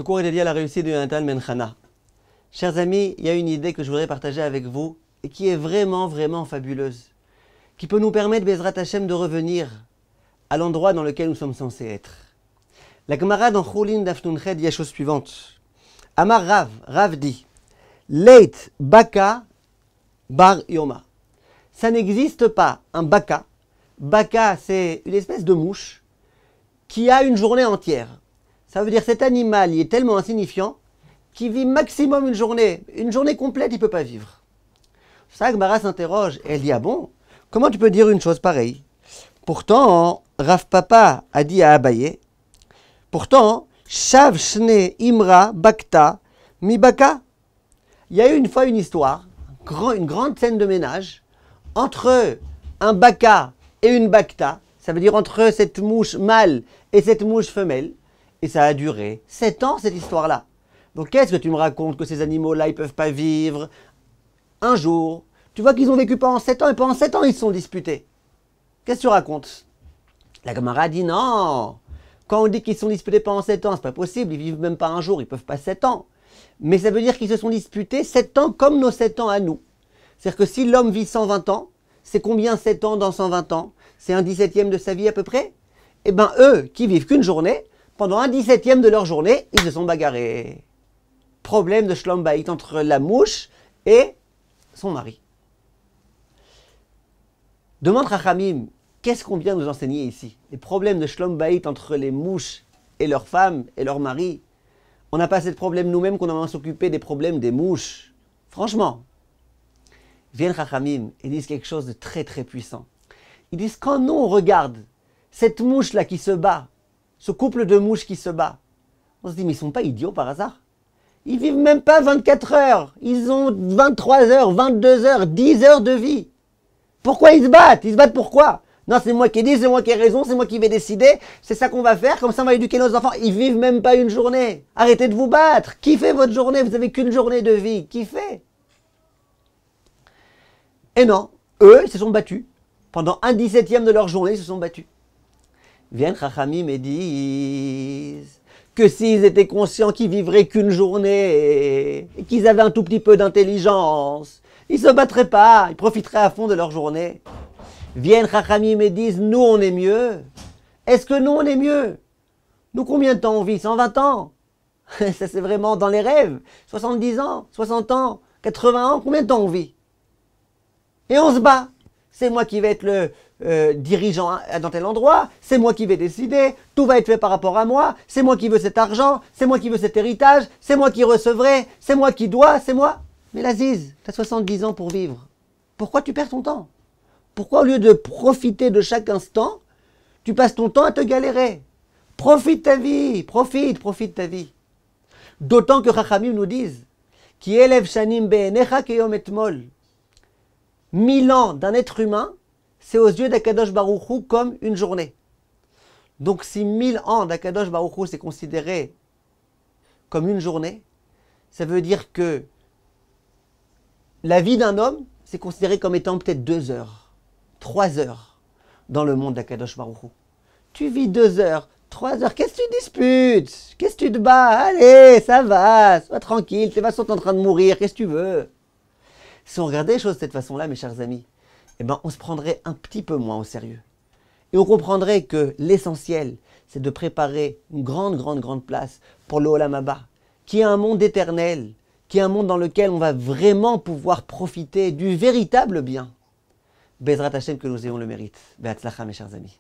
cours est dédié à la réussite de Yonatan Menchana. Chers amis, il y a une idée que je voudrais partager avec vous et qui est vraiment, vraiment fabuleuse, qui peut nous permettre, Bezrat Hashem, de revenir à l'endroit dans lequel nous sommes censés être. La Gemara dans Choulin Daf Nun-Ched dit la chose suivante. Amar Rav, Rav dit, Leit Baka Bar Yoma. Ça n'existe pas un baka. Baka, c'est une espèce de mouche qui a une journée entière. Ça veut dire que cet animal, il est tellement insignifiant qu'il vit maximum une journée complète, il ne peut pas vivre. Ça, Gemara s'interroge et elle dit, ah bon, comment tu peux dire une chose pareille? Pourtant, Rav Papa a dit à Abaye, pourtant, Shav Shne Imra Bakta Mi Baka. Il y a eu une fois une histoire, une grande scène de ménage, entre un baka et une bakta, ça veut dire entre cette mouche mâle et cette mouche femelle, et ça a duré 7 ans cette histoire-là. Donc qu'est-ce que tu me racontes que ces animaux-là, ils ne peuvent pas vivre? Un jour, tu vois qu'ils ont vécu pendant 7 ans, et pendant 7 ans, ils se sont disputés. Qu'est-ce que tu racontes? La Gemara dit non. Quand on dit qu'ils se sont disputés pendant 7 ans, c'est pas possible, ils vivent même pas un jour, ils peuvent pas 7 ans. Mais ça veut dire qu'ils se sont disputés 7 ans comme nos 7 ans à nous. C'est-à-dire que si l'homme vit 120 ans, c'est combien 7 ans dans 120 ans? C'est un 17e de sa vie à peu près? Eh bien eux, qui vivent qu'une journée, pendant un 17e de leur journée, ils se sont bagarrés. Problème de Shlom Bayit entre la mouche et son mari. Demande Chachamim, qu'est-ce qu'on vient nous enseigner ici? Les problèmes de Shlom Bayit entre les mouches et leurs femmes et leurs maris. On n'a pas assez de problèmes nous-mêmes qu'on a à s'occuper des problèmes des mouches. Franchement. Viennent Chachamim et disent quelque chose de très très puissant. Ils disent quand nous on regarde cette mouche-là qui se bat, ce couple de mouches qui se bat, on se dit mais ils ne sont pas idiots par hasard. Ils vivent même pas 24 heures. Ils ont 23 heures, 22 heures, 10 heures de vie. Pourquoi ils se battent? Ils se battent pourquoi? Non, c'est moi qui ai dit, c'est moi qui ai raison, c'est moi qui vais décider, c'est ça qu'on va faire, comme ça on va éduquer nos enfants. Ils vivent même pas une journée. Arrêtez de vous battre. Kiffez votre journée, vous n'avez qu'une journée de vie. Kiffez. Et non, eux, ils se sont battus. Pendant un 17e de leur journée, ils se sont battus. Viennent Chachamim et disent que s'ils étaient conscients qu'ils vivraient qu'une journée et qu'ils avaient un tout petit peu d'intelligence, ils ne se battraient pas, ils profiteraient à fond de leur journée. Viennent Chachamim et disent, nous on est mieux. Est-ce que nous on est mieux? Nous combien de temps on vit? 120 ans? Ça c'est vraiment dans les rêves. 70 ans, 60 ans, 80 ans, combien de temps on vit? Et on se bat. C'est moi qui vais être le dirigeant dans tel endroit, c'est moi qui vais décider, tout va être fait par rapport à moi, c'est moi qui veux cet argent, c'est moi qui veux cet héritage, c'est moi qui recevrai, c'est moi qui dois, c'est moi. Mais l'Aziz, tu as 70 ans pour vivre. Pourquoi tu perds ton temps? Pourquoi au lieu de profiter de chaque instant, tu passes ton temps à te galérer? Profite ta vie, profite ta vie. D'autant que Chachamim nous disent Ki elev shanim be'enecha keyom etmol. 1000 ans d'un être humain, c'est aux yeux d'Akadosh Baruch Hu comme une journée. Donc si 1000 ans d'Akadosh Baruch Hu c'est considéré comme une journée, ça veut dire que la vie d'un homme, c'est considéré comme étant peut-être 2 heures, 3 heures dans le monde d'Akadosh Baruch Hu. Tu vis 2 heures, 3 heures, qu'est-ce que tu disputes? Qu'est-ce que tu te bats? Allez, ça va, sois tranquille, tes vassaux sont en train de mourir, qu'est-ce que tu veux? Si on regardait les choses de cette façon-là, mes chers amis, eh ben, on se prendrait un petit peu moins au sérieux. Et on comprendrait que l'essentiel, c'est de préparer une grande place pour le Olam Haba, qui est un monde éternel, qui est un monde dans lequel on va vraiment pouvoir profiter du véritable bien. Bezrat Hashem, que nous ayons le mérite. Be'atzlacha, mes chers amis.